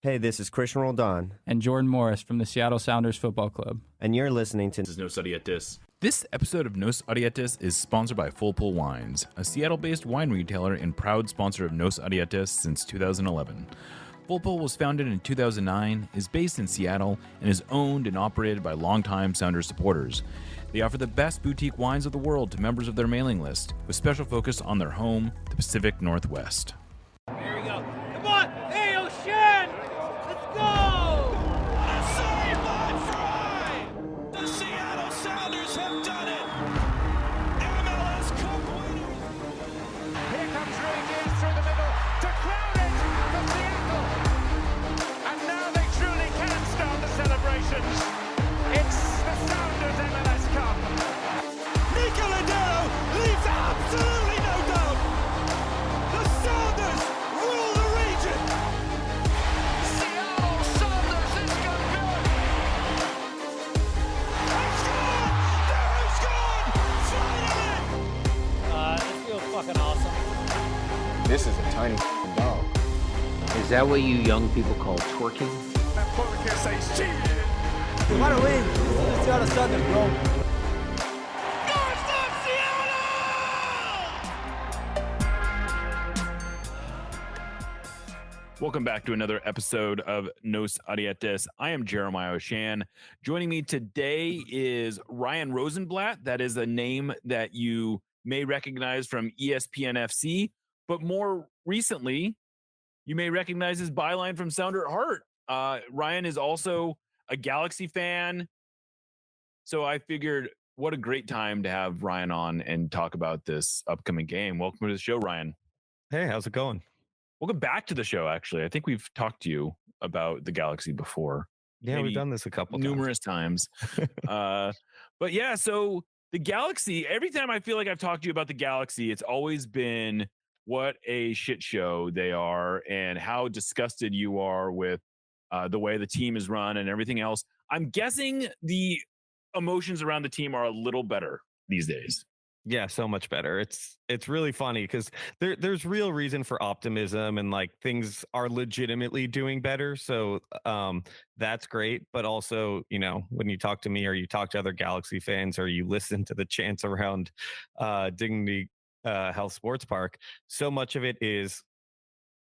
Hey, this is Christian Roldan. And Jordan Morris from the Seattle Sounders Football Club. And you're listening to This is Nos Odietis. This episode of Nos Odietis is sponsored by Full Pull Wines, a Seattle-based wine retailer and proud sponsor of Nos Odietis since 2011. Full Pull was founded in 2009, is based in Seattle, and is owned and operated by longtime Sounders supporters. They offer the best boutique wines of the world to members of their mailing list, with special focus on their home, the Pacific Northwest. Here we go. Come on! Hey, O'Shan! Let's go! Save by Fry! The Seattle Sounders have done it! MLS Cup winners! Here comes Rangers through the middle to crown it for Seattle! And now they truly can start the celebrations. It's the Sounders MLS Cup. Nicola Dero leaves absolutely no doubt! The Sounders rule the region! Seattle Sounders is going good! They've scored! They've scored! Finally! This feels fucking awesome. This is a tiny dog. Is that what you young people call twerking? And Porter says, cheated! We want to win. This is the Seattle Sounders, bro. Welcome back to another episode of Nos Odietis. I am Jeremiah O'Shan. Joining me today is Ryan Rosenblatt. That is a name that you may recognize from ESPN FC, but more recently, you may recognize his byline from Sounder at Heart. Ryan is also a Galaxy fan, so I figured what a great time to have Ryan on and talk about this upcoming game. Welcome to the show, Ryan. Hey, how's it going? Welcome back to the show, actually. I think we've talked to you about the Galaxy before. Yeah, Maybe we've done this a couple numerous times. But yeah, so the Galaxy, every time I feel like I've talked to you about the Galaxy, it's always been what a shit show they are and how disgusted you are with the way the team is run and everything else. I'm guessing the emotions around the team are a little better these days. Yeah, so much better. It's really funny because there's real reason for optimism and like things are legitimately doing better. So that's great. But also, you know, when you talk to me or you talk to other Galaxy fans or you listen to the chants around Dignity Health Sports Park, so much of it is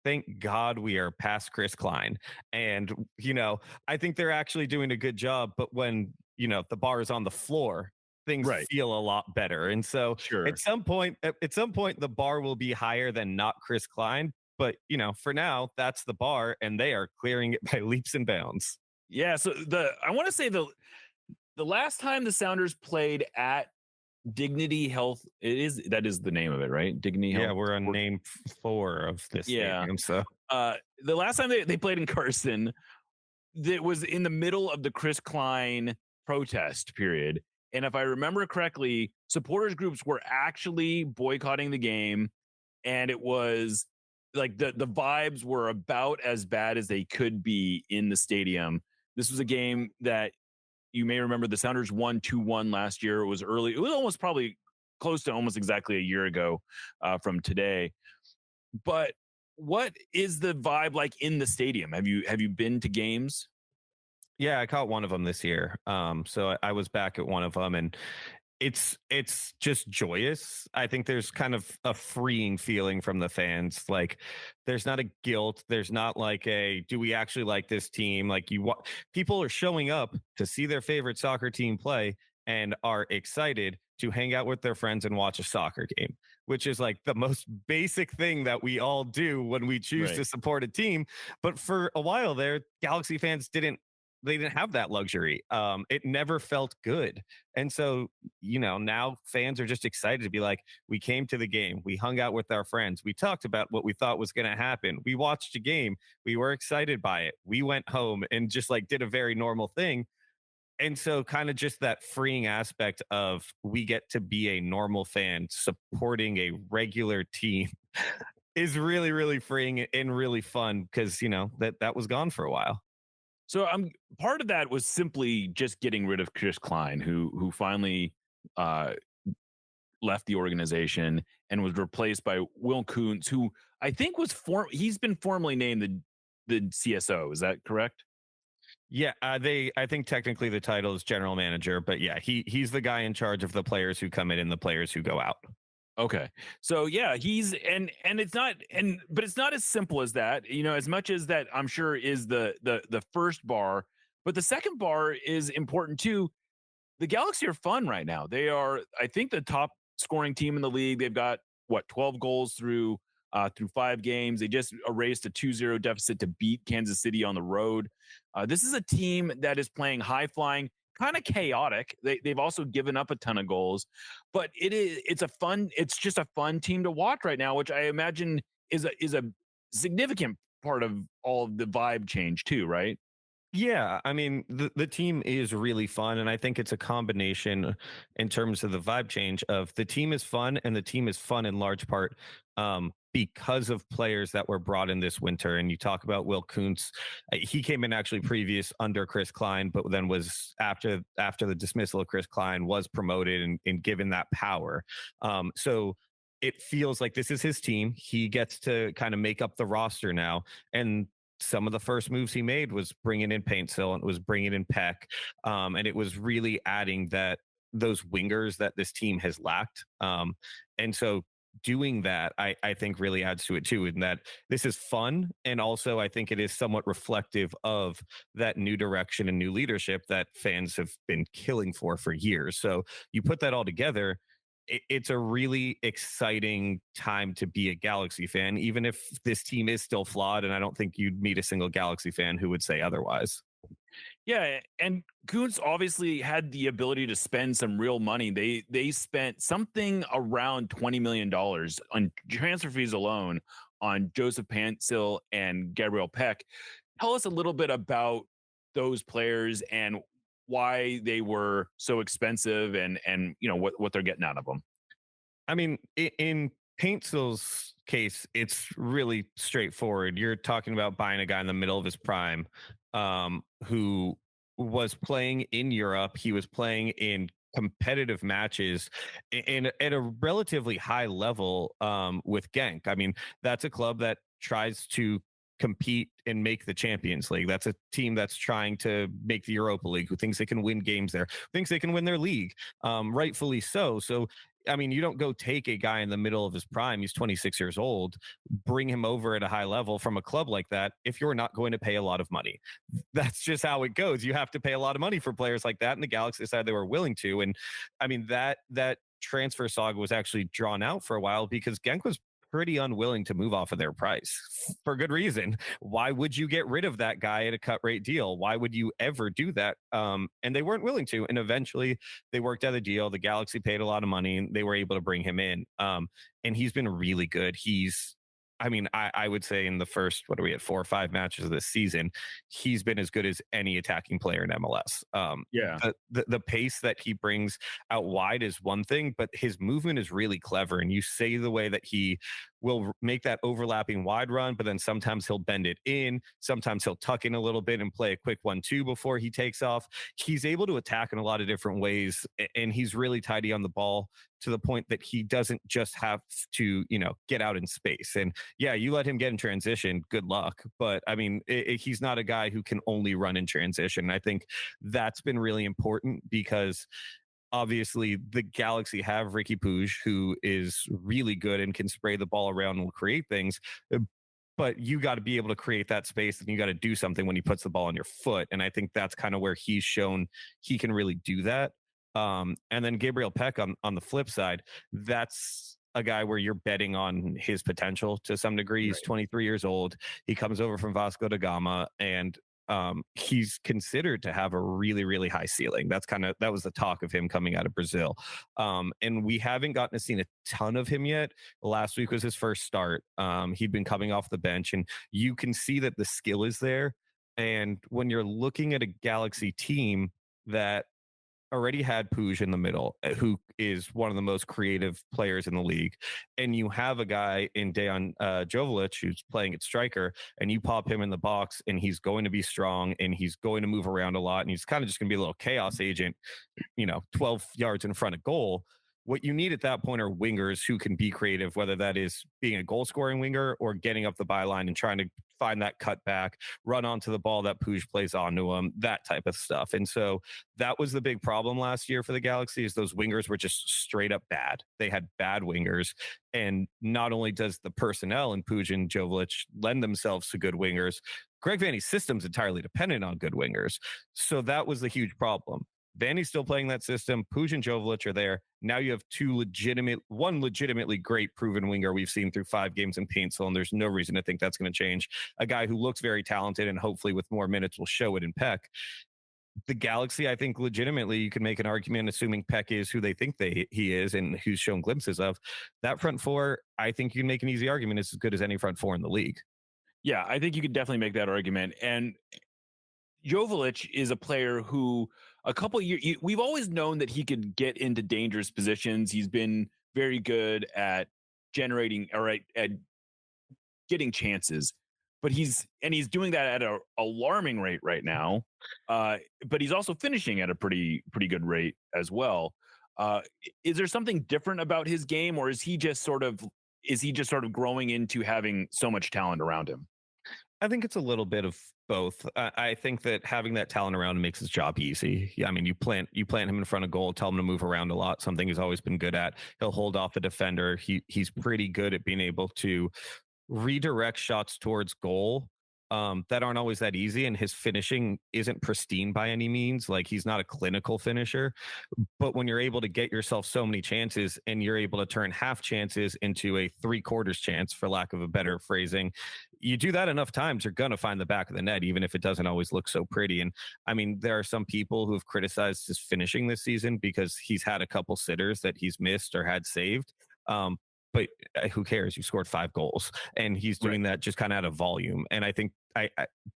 thank God we are past Chris Klein. And, you know, I think they're actually doing a good job. But when, you know, the bar is on the floor, things feel a lot better. And so at some point, the bar will be higher than not Chris Klein. But, you know, for now, that's the bar and they are clearing it by leaps and bounds. Yeah. So I want to say the last time the Sounders played at Dignity Health, that is the name of it, right? Dignity Health. Yeah, we're on name 4 of this stadium. So the last time they played in Carson, that was in the middle of the Chris Klein protest period. And if I remember correctly, supporters groups were actually boycotting the game. And it was like the vibes were about as bad as they could be in the stadium. This was a game that you may remember the Sounders won 2-1 last year. It was early. It was almost probably close to almost exactly a year ago from today. But what is the vibe like in the stadium? Have you been to games? Yeah, I caught one of them this year. So I was back at one of them, and it's just joyous. I think there's kind of a freeing feeling from the fans. Like there's not a guilt. There's not like a, do we actually like this team? Like people are showing up to see their favorite soccer team play and are excited to hang out with their friends and watch a soccer game, which is like the most basic thing that we all do when we choose to support a team. But for a while there, Galaxy fans didn't have that luxury. It never felt good. And so, you know, now fans are just excited to be like, we came to the game. We hung out with our friends. We talked about what we thought was going to happen. We watched a game. We were excited by it. We went home and just like did a very normal thing. And so kind of just that freeing aspect of we get to be a normal fan supporting a regular team is really, really freeing and really fun because, you know, that was gone for a while. So part of that was simply just getting rid of Chris Klein, who finally left the organization and was replaced by Will Kuntz, who I think he's been formally named the the CSO. Is that correct? Yeah, I think technically the title is general manager, but yeah, he's the guy in charge of the players who come in and the players who go out. Okay. So yeah, he's and it's not but it's not as simple as that. As much as that I'm sure is the first bar, but the second bar is important too. The Galaxy are fun right now. They are, I think, the top scoring team in the league. They've got 12 goals through 5 games. They just erased a 2-0 deficit to beat Kansas City on the road. This is a team that is playing high flying, kind of chaotic. They've also given up a ton of goals, but it's just a fun team to watch right now, which I imagine is a significant part of all of the vibe change too, right? Yeah, I mean the team is really fun, and I think it's a combination in terms of the vibe change of the team is fun, and the team is fun in large part because of players that were brought in this winter. And you talk about Will Kuntz, he came in actually previous under Chris Klein, but then was after the dismissal of Chris Klein was promoted and given that power. So it feels like this is his team. He gets to kind of make up the roster now, and some of the first moves he made was bringing in Paintsill and it was bringing in Peck. And it was really adding those wingers that this team has lacked. And so doing that, I think really adds to it too, in that this is fun. And also I think it is somewhat reflective of that new direction and new leadership that fans have been killing for years. So you put that all together, it's a really exciting time to be a Galaxy fan, even if this team is still flawed. And I don't think you'd meet a single Galaxy fan who would say otherwise. Yeah, and Kuntz obviously had the ability to spend some real money. They spent something around $20 million on transfer fees alone on Joseph Paintsill and Gabriel Peck. Tell us a little bit about those players and why they were so expensive and what they're getting out of them. I mean, in Paintsill's case, it's really straightforward. You're talking about buying a guy in the middle of his prime, who was playing in Europe. He was playing in competitive matches at a relatively high level with Genk. I mean, that's a club that tries to compete and make the Champions League. That's a team that's trying to make the Europa League, who thinks they can win games there, thinks they can win their league, rightfully so. So, I mean, you don't go take a guy in the middle of his prime, he's 26 years old, bring him over at a high level from a club like that if you're not going to pay a lot of money. That's just how it goes. You have to pay a lot of money for players like that, and the Galaxy decided they were willing to. And I mean, that transfer saga was actually drawn out for a while because Genk was pretty unwilling to move off of their price for good reason. Why would you get rid of that guy at a cut rate deal? Why would you ever do that? And they weren't willing to. And eventually they worked out a deal. The Galaxy paid a lot of money and they were able to bring him in. And he's been really good. I would say in the first, 4 or 5 matches of this season, he's been as good as any attacking player in MLS. The pace that he brings out wide is one thing, but his movement is really clever. And you say the way that he will make that overlapping wide run, but then sometimes he'll bend it in. Sometimes he'll tuck in a little bit and play a quick 1-2 before he takes off. He's able to attack in a lot of different ways, and he's really tidy on the ball to the point that he doesn't just have to, get out in space. And yeah, you let him get in transition, good luck. But I mean, he's not a guy who can only run in transition. I think that's been really important because obviously the Galaxy have Ricky Puig, who is really good and can spray the ball around and will create things. But you got to be able to create that space, and you got to do something when he puts the ball on your foot. And I think that's kind of where he's shown he can really do that. And then Gabriel Peck on the flip side, that's a guy where you're betting on his potential to some degree. He's 23 years old. He comes over from Vasco da Gama, and he's considered to have a really, really high ceiling. That was the talk of him coming out of Brazil. And we haven't gotten to see a ton of him yet. Last week was his first start. He'd been coming off the bench, and you can see that the skill is there. And when you're looking at a Galaxy team that already had Puig in the middle, who is one of the most creative players in the league, and you have a guy in Dejan Joveljic who's playing at striker, and you pop him in the box, and he's going to be strong, and he's going to move around a lot, and he's kind of just going to be a little chaos agent, 12 yards in front of goal. what you need at that point are wingers who can be creative, whether that is being a goal scoring winger or getting up the byline and trying to find that cutback, run onto the ball that Puig plays onto him, that type of stuff. And so that was the big problem last year for the Galaxy is those wingers were just straight up bad. They had bad wingers. And not only does the personnel in Puig and Jovic lend themselves to good wingers, Greg Vanney's system's entirely dependent on good wingers. So that was the huge problem. Vanney's still playing that system. Puig and Jovic are there. Now you have one legitimately great proven winger we've seen through 5 games in Paintsville, and there's no reason to think that's going to change. A guy who looks very talented and hopefully with more minutes will show it in Peck. The Galaxy, I think legitimately you can make an argument, assuming Peck is who they think he is and who's shown glimpses of. That front four, I think you can make an easy argument, is as good as any front four in the league. Yeah, I think you could definitely make that argument. And Jovic is a player who a couple years we've always known that he could get into dangerous positions. He's been very good at generating at getting chances, but he's doing that at an alarming rate right now. But he's also finishing at a pretty good rate as well. Is there something different about his game, or is he just sort of growing into having so much talent around him? I think it's a little bit of both. I think that having that talent around him makes his job easy. I mean, you plant him in front of goal, tell him to move around a lot, something he's always been good at. He'll hold off the defender. He's pretty good at being able to redirect shots towards goal that aren't always that easy. And his finishing isn't pristine by any means. Like, he's not a clinical finisher. But when you're able to get yourself so many chances and you're able to turn half chances into a 3/4 chance, for lack of a better phrasing, you do that enough times, you're going to find the back of the net, even if it doesn't always look so pretty. And I mean, there are some people who have criticized his finishing this season because he's had a couple sitters that he's missed or had saved. But who cares? You scored 5 goals, and he's doing that just kind of out of volume. And I think I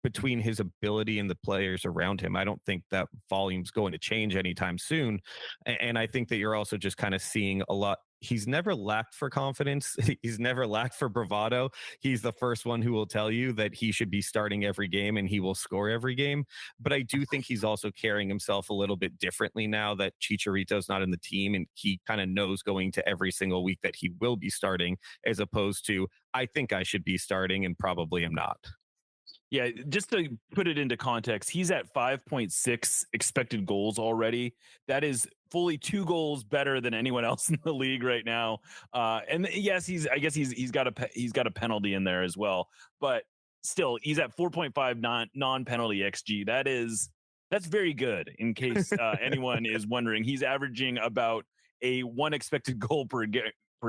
between his ability and the players around him, I don't think that volume's going to change anytime soon. And I think that you're also just kind of seeing a lot. He's never lacked for confidence. He's never lacked for bravado. He's the first one who will tell you that he should be starting every game and he will score every game. But I do think he's also carrying himself a little bit differently now that Chicharito's not in the team, and he kind of knows going to every single week that he will be starting, as opposed to, I think I should be starting and probably am not. Yeah, just to put it into context, he's at 5.6 expected goals already. That is fully 2 goals better than anyone else in the league right now. And yes, he's got a penalty in there as well. But still, he's at 4.5 non-penalty XG. That's very good. In case anyone is wondering, he's averaging about a 1 expected goal per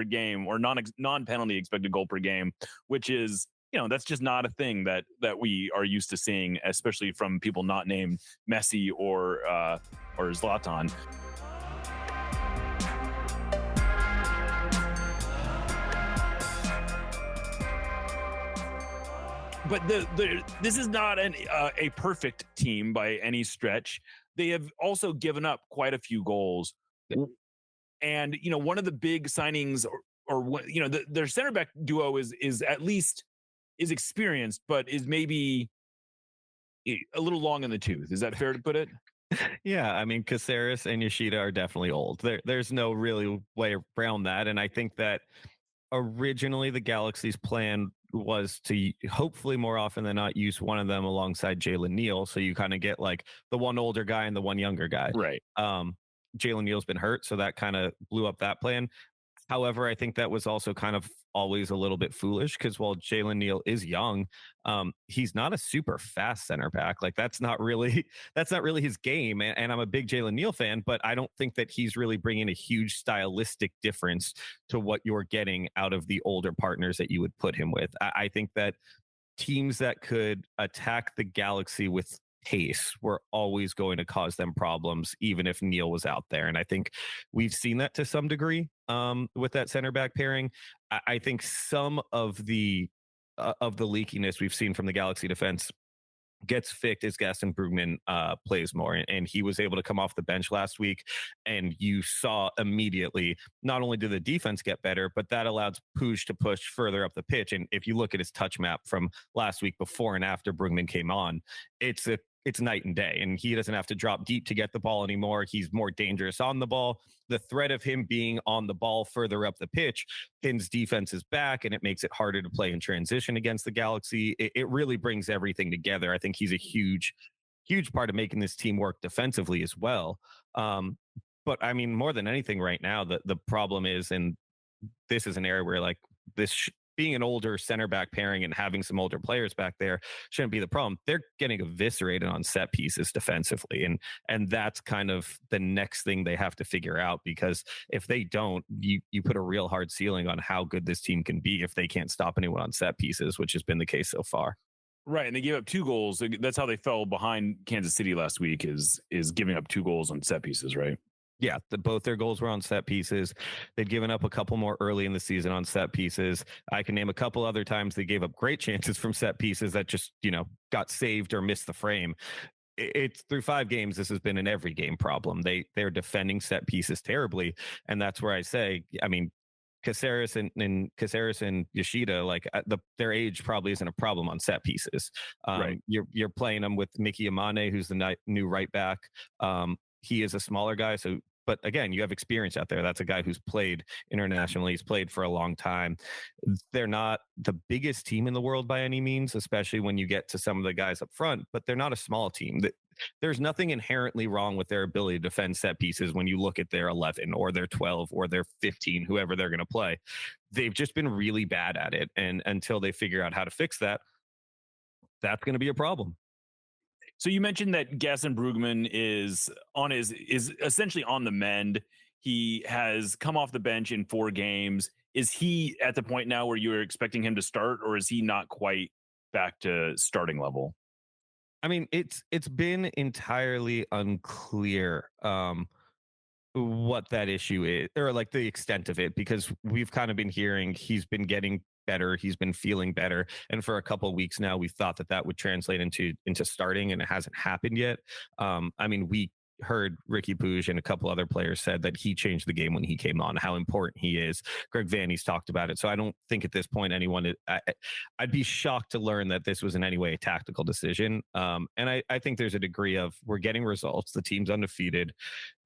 game, or non-penalty expected goal per game, which is, that's just not a thing that we are used to seeing, especially from people not named Messi or Zlatan. But this is not a perfect team by any stretch. They have also given up quite a few goals. And, one of the big signings their center back duo is at least is experienced, but is maybe a little long in the tooth. Is that fair to put it? Yeah, I mean, Caceres and Yoshida are definitely old. There's no really way around that. And I think that originally the Galaxy's plan was to hopefully more often than not use one of them alongside Jalen Neal. So you kind of get like the one older guy and the one younger guy. Right. Jalen Neal's been hurt, so that kind of blew up that plan. However, I think that was also kind of always a little bit foolish, because while Jalen Neal is young, he's not a super fast center back. Like, that's not really his game. And I'm a big Jalen Neal fan, but I don't think that he's really bringing a huge stylistic difference to what you're getting out of the older partners that you would put him with. I think that teams that could attack the Galaxy with pace were always going to cause them problems, even if Neal was out there. And I think we've seen that to some degree with that center back pairing. I think some of the leakiness we've seen from the Galaxy defense gets fixed as Gaston Brugman plays more. And he was able to come off the bench last week, and you saw immediately, not only did the defense get better, but that allowed Puig to push further up the pitch. And if you look at his touch map from last week before and after Brugman came on, it's it's night and day, and he doesn't have to drop deep to get the ball anymore. He's more dangerous on the ball. The threat of him being on the ball further up the pitch pins defenses back, and it makes it harder to play in transition against the Galaxy. It really brings everything together. I think he's a huge part of making this team work defensively as well. But I mean, more than anything right now, the problem is, and this is an area where like being an older center back pairing and having some older players back there shouldn't be the problem. They're getting eviscerated on set pieces defensively. And that's kind of the next thing they have to figure out, because if they don't, you put a real hard ceiling on how good this team can be if they can't stop anyone on set pieces, which has been the case so far. Right, and they gave up 2 goals. That's how they fell behind Kansas City last week, is giving up 2 goals on set pieces, right? Yeah, both their goals were on set pieces. They'd given up a couple more early in the season on set pieces. I can name a couple other times they gave up great chances from set pieces that just, got saved or missed the frame. It's through 5 games. This has been an every game problem. They're defending set pieces terribly. And that's where I say, I mean, Caceres and Yoshida, like their age probably isn't a problem on set pieces. Right. You're playing them with Mickey Amane, who's the new right back. He is a smaller guy, but again, you have experience out there. That's a guy who's played internationally. He's played for a long time. They're not the biggest team in the world by any means, especially when you get to some of the guys up front, but they're not a small team. There's nothing inherently wrong with their ability to defend set pieces when you look at their 11 or their 12 or their 15, whoever they're going to play. They've just been really bad at it. And until they figure out how to fix that, that's going to be a problem. So you mentioned that Gaston Brugman is essentially on the mend. He has come off the bench in 4 games. Is he at the point now where you're expecting him to start, or is he not quite back to starting level? I mean, it's been entirely unclear what that issue is, or like the extent of it, because we've kind of been hearing he's been getting better, he's been feeling better, and for a couple of weeks now we thought that would translate into starting, and it hasn't happened yet. I mean, we heard Ricky Puig and a couple other players said that he changed the game when he came on, how important he is. Greg Vanny's talked about it. So I don't think at this point I'd be shocked to learn that this was in any way a tactical decision. And I think there's a degree of, we're getting results. The team's undefeated.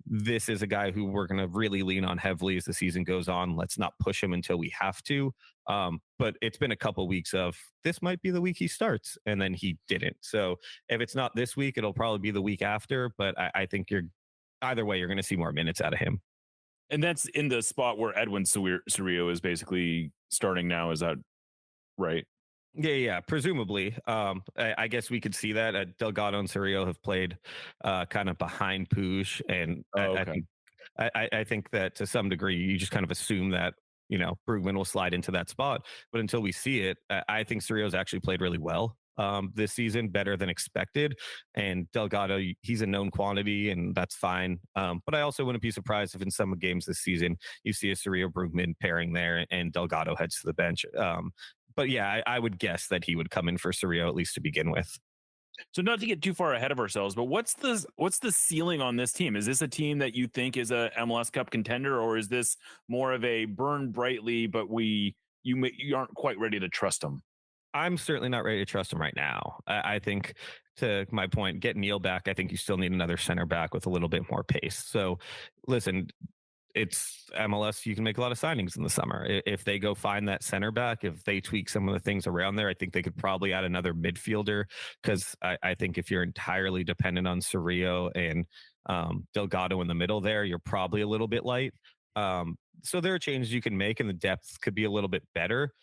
This is a guy who we're going to really lean on heavily as the season goes on. Let's not push him until we have to. But it's been a couple weeks of, this might be the week he starts, and then he didn't. So if it's not this week, it'll probably be the week after. But I think either way, you're going to see more minutes out of him. And that's in the spot where Edwin Cerrillo is basically starting now. Is that right? Yeah, presumably. I guess we could see that. Delgado and Cerrillo have played kind of behind Puig, and I think that to some degree you just kind of assume that Brugman will slide into that spot. But until we see it, I think Cerrillo's actually played really well this season, better than expected. And Delgado, he's a known quantity, and that's fine. But I also wouldn't be surprised if in some games this season you see a Cerrillo-Brugman pairing there, and Delgado heads to the bench. But yeah, I would guess that he would come in for Cerrillo at least to begin with. So not to get too far ahead of ourselves, but what's the ceiling on this team? Is this a team that you think is a MLS Cup contender, or is this more of a burn brightly, but you aren't quite ready to trust them? I'm certainly not ready to trust him right now. I think, to my point, get Neil back, I think you still need another center back with a little bit more pace. So listen, it's MLS. You can make a lot of signings in the summer. If they go find that center back, if they tweak some of the things around there, I think they could probably add another midfielder, because I think if you're entirely dependent on Cerrillo and Delgado in the middle there, you're probably a little bit light. So there are changes you can make, and the depth could be a little bit better.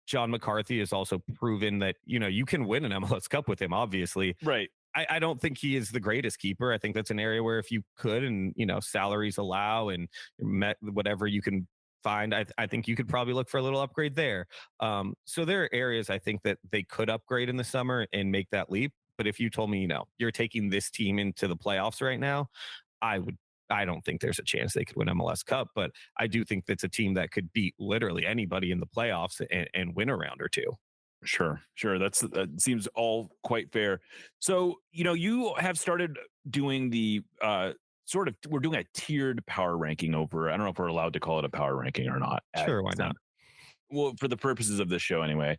John McCarthy has also proven that, you can win an MLS Cup with him, obviously. Right. I don't think he is the greatest keeper. I think that's an area where if you could, and, salaries allow, and whatever you can find, I think you could probably look for a little upgrade there. So there are areas I think that they could upgrade in the summer and make that leap. But if you told me, you're taking this team into the playoffs right now, I don't think there's a chance they could win MLS Cup, but I do think that's a team that could beat literally anybody in the playoffs and win a round or two. Sure. That seems all quite fair. So, you have started doing the we're doing a tiered power ranking over. I don't know if we're allowed to call it a power ranking or not. Sure, why not? Well, for the purposes of this show anyway.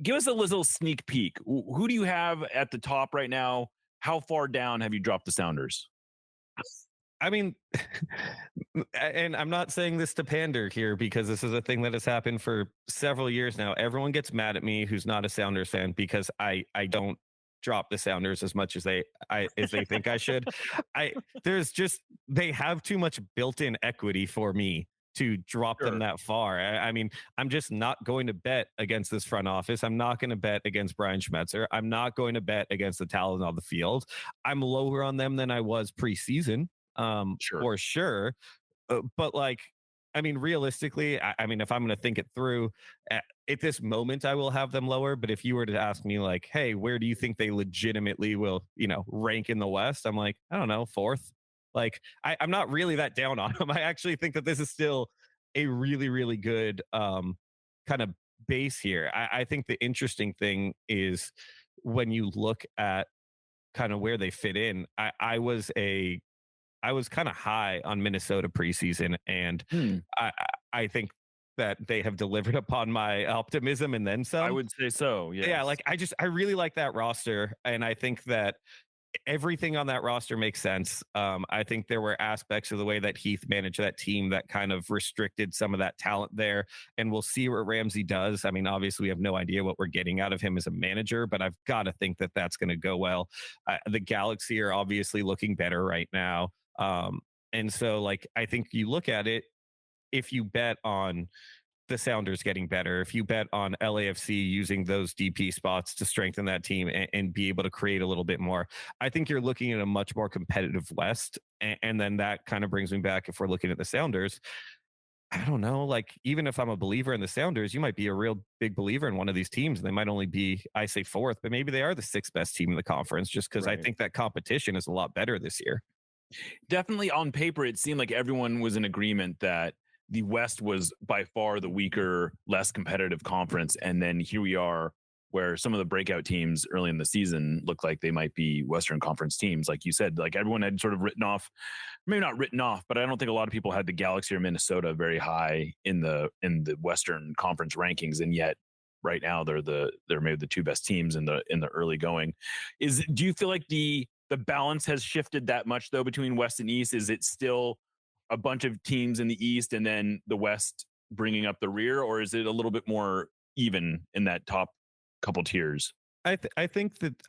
give us a little sneak peek. Who do you have at the top right now? How far down have you dropped the Sounders? I mean, and I'm not saying this to pander here because this is a thing that has happened for several years now. Everyone gets mad at me who's not a Sounders fan because I don't drop the Sounders as much as they think I should. They have too much built-in equity for me to drop them that far. I mean, I'm just not going to bet against this front office. I'm not going to bet against Brian Schmetzer. I'm not going to bet against the talent on the field. I'm lower on them than I was preseason. For sure. But like, I mean, realistically, I mean, if I'm going to think it through at this moment, I will have them lower. But if you were to ask me like, hey, where do you think they legitimately will, rank in the West? I'm like, I don't know, 4th. Like, I'm not really that down on them. I actually think that this is still a really, really good kind of base here. I think the interesting thing is when you look at kind of where they fit in, I was kind of high on Minnesota preseason, and I think that they have delivered upon my optimism and then some. I would say so. Yes. Yeah. Like I really like that roster, and I think that everything on that roster makes sense. I think there were aspects of the way that Heath managed that team that kind of restricted some of that talent there, and we'll see what Ramsey does. I mean, obviously we have no idea what we're getting out of him as a manager, but I've got to think that that's going to go well. The Galaxy are obviously looking better right now. And so like, I think you look at it, if you bet on the Sounders getting better, if you bet on LAFC using those DP spots to strengthen that team and be able to create a little bit more, I think you're looking at a much more competitive West. And then that kind of brings me back, if we're looking at the Sounders, I don't know, like, even if I'm a believer in the Sounders, you might be a real big believer in one of these teams, and they might only be, I say 4th, but maybe they are the 6th best team in the conference, just because I think that competition is a lot better this year. Definitely on paper, it seemed like everyone was in agreement that the West was by far the weaker, less competitive conference. And then here we are, where some of the breakout teams early in the season look like they might be Western Conference teams. Like you said, like everyone had sort of written off, maybe not written off, but I don't think a lot of people had the Galaxy or Minnesota very high in the Western Conference rankings. And yet right now they're maybe the 2 best teams in the early going. Do you feel like the balance has shifted that much though between West and East? Is it still a bunch of teams in the East and then the West bringing up the rear, or is it a little bit more even in that top couple tiers? I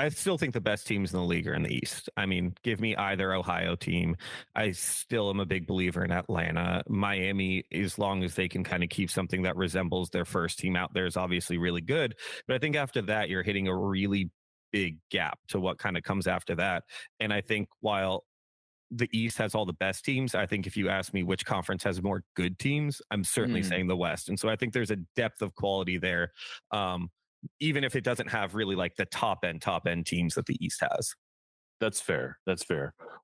still think the best teams in the league are in the East. I mean, give me either Ohio team. I still am a big believer in Atlanta. Miami, as long as they can kind of keep something that resembles their first team out there, is obviously really good. But I think after that, you're hitting a really big gap to what kind of comes after that. And I think while the East has all the best teams, I think if you ask me which conference has more good teams, I'm certainly saying the West. And so I think there's a depth of quality there, even if it doesn't have really like the top end teams that the East has. That's fair.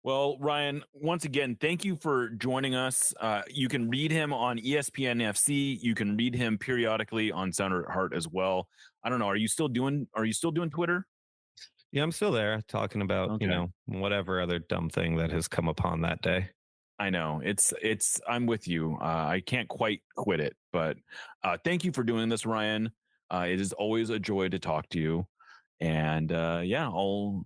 Well, Ryan, once again, thank you for joining us. You can read him on ESPN FC. You can read him periodically on Sounder at Heart as well. I don't know. Are you still doing Twitter? Yeah, I'm still there talking about, whatever other dumb thing that has come upon that day. I know I'm with you. I can't quite quit it, but thank you for doing this, Ryan. It is always a joy to talk to you. And I'll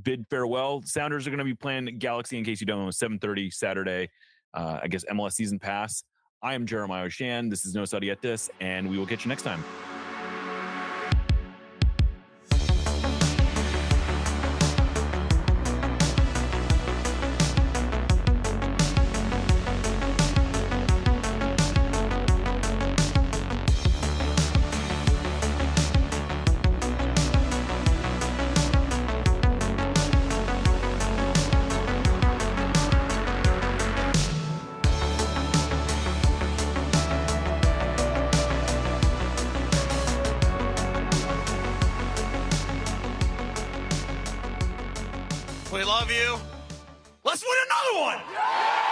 bid farewell. Sounders are going to be playing Galaxy, in case you don't know, 7:30 Saturday. I guess MLS season pass. I am Jeremiah Oshan. This is No Sadietes, and we will catch you next time. We love you. Let's win another one.